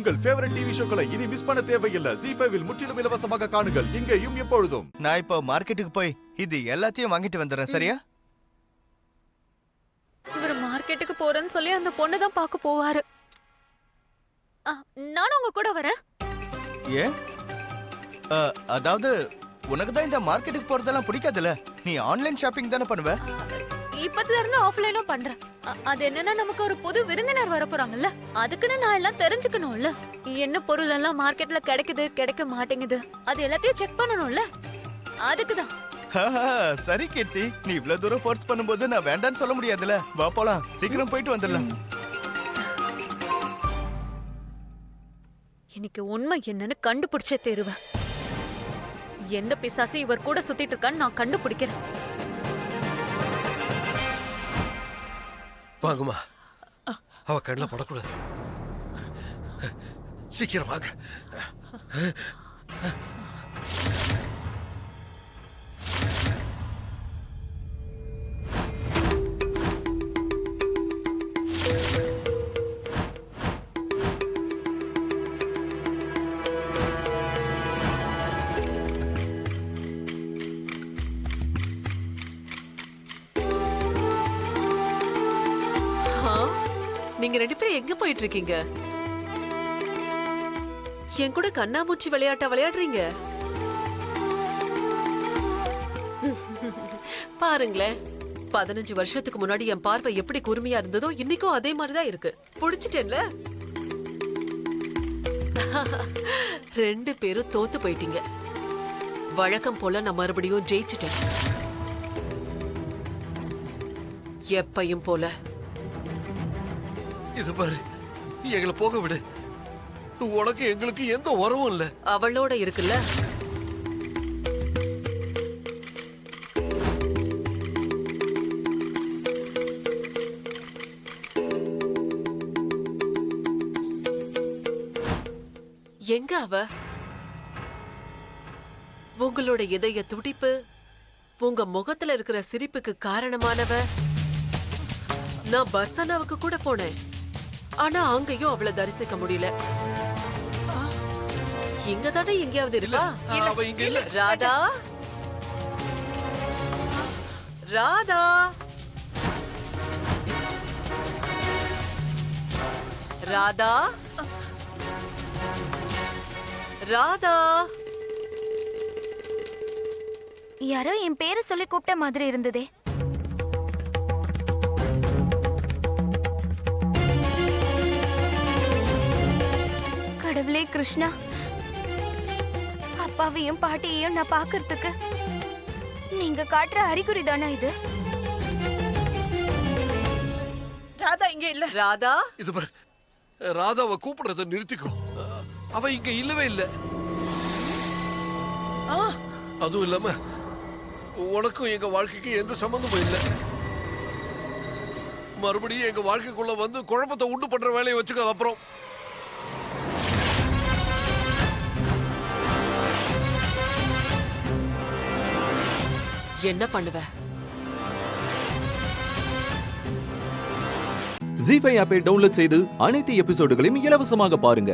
உங்கள் favourite TV ஷோக்களை இனி miss பண்ண தேவையில்லை. ஜீ5 இல் முற்றிலும் இலவசமாக காணுங்கள், இங்கேயும் எப்பொழுதும். நான் இப்போ மார்க்கெட்டுக்கு போய் இது எல்லாத்தையும் வாங்கிட்டு வந்துடுறேன், சரியா? இவர் மார்க்கெட்டுக்கு போறேன்னு சொல்லி அந்த பொண்ணு தான் பார்க்க போவாரு. நானும் உங்க கூட வரேன். ஏன்? அதாவது உனக்கு தான் இந்த மார்க்கெட்டுக்கு போறதெல்லாம் பிடிக்காதுல்ல? நீ ஆன்லைன் ஷாப்பிங் தானே பண்ணுவ? இப்பத்துல இருந்து ஆஃப்லைனும் பண்றேன். அது என்னன்னா நமக்கு ஒரு புது விருந்தினர் வர போறாங்கல்ல, அதுக்குன்னு நான் எல்லாம் தெரிஞ்சுக்கணும்ல. என்ன பொருள் எல்லாம் மார்க்கெட்ல கிடைக்குது கிடைக்க மாட்டேங்குது அது எல்லாத்தையும் செக் பண்ணணும்ல, அதுக்குதான். சரி கீர்த்தி, நீ இவ்வளவு தூரம் ஃபோர்ஸ் பண்ணும்போது நான் வேண்டான்னு சொல்ல முடியாதுல்ல. வா போலாம், சீக்கிரம் போயிட்டு வந்துடலாம். இன்னைக்கு உண்மை என்னன்னு கண்டுபிடிச்சே தேருவேன். எந்த பிசாசு இவர் கூட சுத்திட்டு இருக்கான்னு நான் கண்டுபிடிக்கிறேன். வாங்கம்மா, அவ கண்ணில் படக்கூடாது. சீக்கிரம் வாங்க. நீங்க 2 பேரும் எங்க போயிட்டு இருக்கீங்க? என் கூட கண்ணாமூச்சி விளையாட்ட விளையாடுறீங்க? பாருங்களேன், 15 வருஷத்துக்கு முன்னாடி என் பார்வை எப்படி கூர்மையா இருந்ததோ இன்னைக்கும் அதே மாதிரிதான் இருக்கு. புடிச்சிட்டேன்ல? 2 பேரும் தோத்து போயிட்டீங்க. வழக்கம் போல நான் மறுபடியும் ஜெயிச்சிட்டேன். எப்பையும் போல. இது பாரு, எங்களை போக விடு. உனக்கு எங்களுக்கு எந்த உறவும் இல்ல. அவளோட இருக்குல்ல. எங்க அவ? உங்களோட இதய துடிப்பு, உங்க முகத்துல இருக்கிற சிரிப்புக்கு காரணமானவ. நான் பர்சனாவுக்கு கூட போனேன், ஆனா அங்கேயும் அவளை தரிசிக்க முடியல. இங்க தானே எங்கேயாவது இருக்கா? அவ இங்க இல்ல. ராதா, ராதா, ராதா, ராதா. யாரோ என் பேரை சொல்லி கூப்பிட்ட மாதிரி இருந்ததே. கடவுளே கிருஷ்ணா, அப்பாவையும் பாட்டியையும் நான் பாக்குறதுக்கு நீங்க காட்டுற அறிகுறி தானா இது? ராதா இங்க இல்ல. ராதா, இது பாரு, ராதாவை கூப்பிடுறத நிறுத்திக்கோ. அவ இங்க இல்லவே இல்ல. அதுவும் இல்லாம உனக்கும் எங்க வாழ்க்கைக்கு எந்த சம்பந்தமும் இல்ல. மறுபடியும் எங்க வாழ்க்கைக்குள்ள வந்து குழப்பத்தை உண்டு பண்ற வேலையை வச்சுக்கோ. அப்புறம் என்ன பண்ணுவ? ஜீ5 ஆப்பை டவுன்லோட் செய்து அனைத்து எபிசோடுகளையும் இலவசமாக பாருங்க.